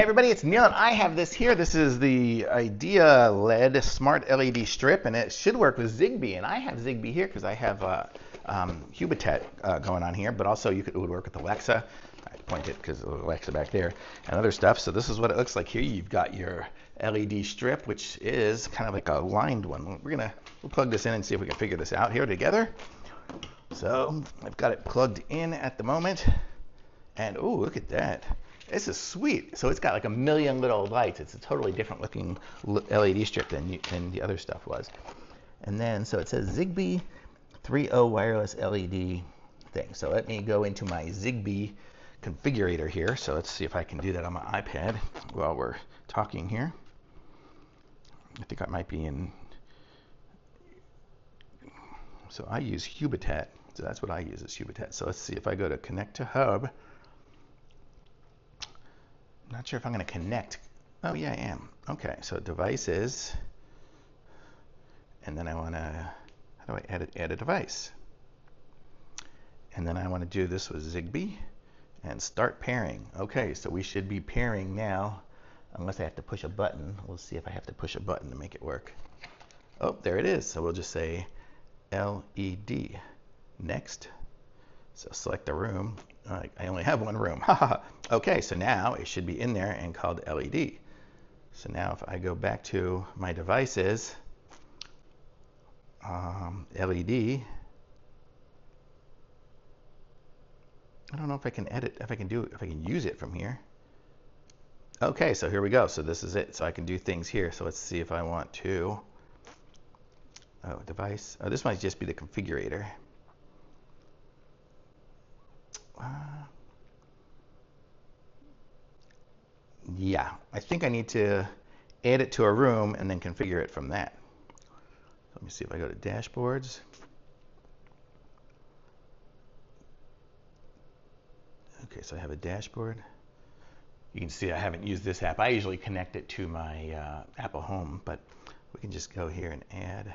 everybody, it's Neil, and I have this here. This is the GIDEALED Smart LED Strip, and it should work with Zigbee. And I have Zigbee here because I have Hubitat going on here, but also it would work with Alexa. I point it because Alexa back there and other stuff. So this is what it looks like here. You've got your LED strip, which is kind of like a lined one. We'll plug this in and see if we can figure this out here together. So I've got it plugged in at the moment, and oh, look at that. This is sweet. So it's got like a million little lights. It's a totally different looking LED strip than the other stuff was. And then, so it says Zigbee 3.0 wireless LED thing. So let me go into my Zigbee configurator here. So let's see if I can do that on my iPad while we're talking here. I think I might be in. So I use Hubitat. So that's what I use is Hubitat. So let's see if I go to connect to hub. Not sure if I'm going to connect. Oh, yeah, I am. Okay, so devices. And then I want to, how do I add a device? And then I want to do this with Zigbee and start pairing. Okay, so we should be pairing now, unless I have to push a button. We'll see if I have to push a button to make it work. Oh, there it is. So we'll just say LED. Next. So select the room. I only have one room. Okay, so now it should be in there and called LED. So now if I go back to my devices, LED. I don't know if I can edit, if I can use it from here. Okay, so here we go. So this is it. So I can do things here. So let's see if I want to. Oh, device. Oh, this might just be the configurator. Yeah, I think I need to add it to a room and then configure it from that. Let me see if I go to dashboards. Okay, so I have a dashboard. You can see I haven't used this app. I usually connect it to my Apple Home, but we can just go here and add.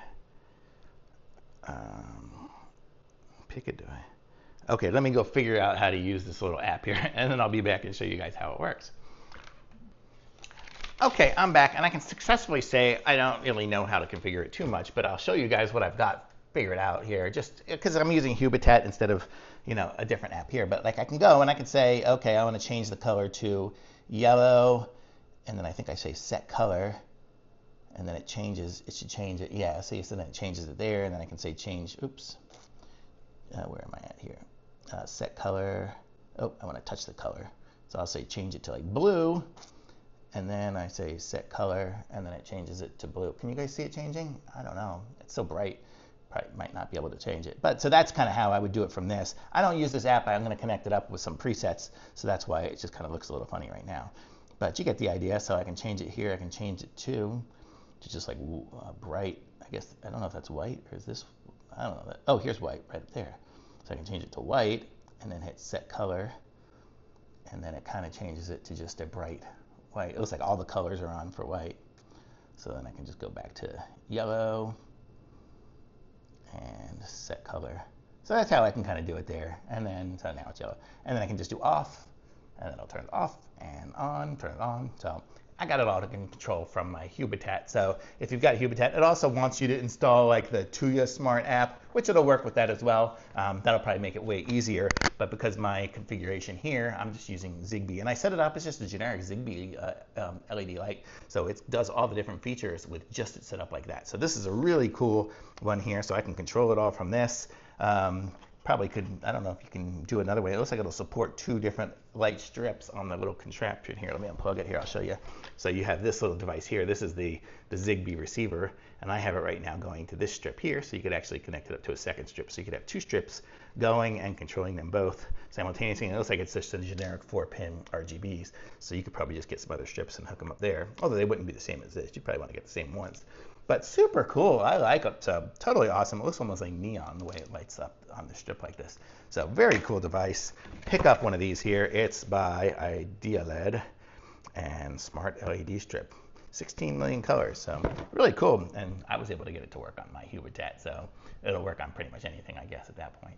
Pick a device. Okay, let me go figure out how to use this little app here, and then I'll be back and show you guys how it works. Okay, I'm back, and I can successfully say I don't really know how to configure it too much, but I'll show you guys what I've got figured out here, just because I'm using Hubitat instead of, a different app here. But like I can go and I can say, okay, I want to change the color to yellow, and then I think I say set color, and then it changes. It should change it. Yeah, see, so then it changes it there, and then I can say change. Oops, where am I at here? Set color. Oh, I want to touch the color. So I'll say change it to like blue, and then I say set color, and then it changes it to blue. Can you guys see it changing? I don't know. It's so bright. Probably might not be able to change it. But so that's kind of how I would do it from this. I don't use this app. I'm going to connect it up with some presets, so that's why it just kind of looks a little funny right now. But you get the idea. So I can change it here. I can change it to just like bright. I guess I don't know if that's white or is this. I don't know. Oh, here's white right there. So I can change it to white and then hit set color, and then it kind of changes it to just a bright white. It looks like all the colors are on for white. So then I can just go back to yellow and set color. So that's how I can kind of do it there. And then, so now it's yellow. And then I can just do off, and then I'll turn it off and on, turn it on. So I got it all in control from my Hubitat. So if you've got Hubitat, it also wants you to install like the Tuya Smart app, which it'll work with that as well. That'll probably make it way easier. But because my configuration here, I'm just using Zigbee. And I set it up as just a generic Zigbee LED light. So it does all the different features with just it set up like that. So this is a really cool one here. So I can control it all from this. Probably could, I don't know if you can do another way. It looks like it'll support 2 different light strips on the little contraption here. Let me unplug it here, I'll show you. So you have this little device here. This is the Zigbee receiver, and I have it right now going to this strip here, so you could actually connect it up to a second strip. So you could have 2 strips going and controlling them both simultaneously. And it looks like it's just a generic 4-pin RGBs. So you could probably just get some other strips and hook them up there. Although they wouldn't be the same as this. You probably want to get the same ones. But super cool. I like it. So totally awesome. It looks almost like neon the way it lights up on the strip like this. So very cool device. Pick up one of these here. It's by GIDEALED and Smart LED Strip. 16 million colors. So really cool. And I was able to get it to work on my Hubitat. So it'll work on pretty much anything, I guess, at that point.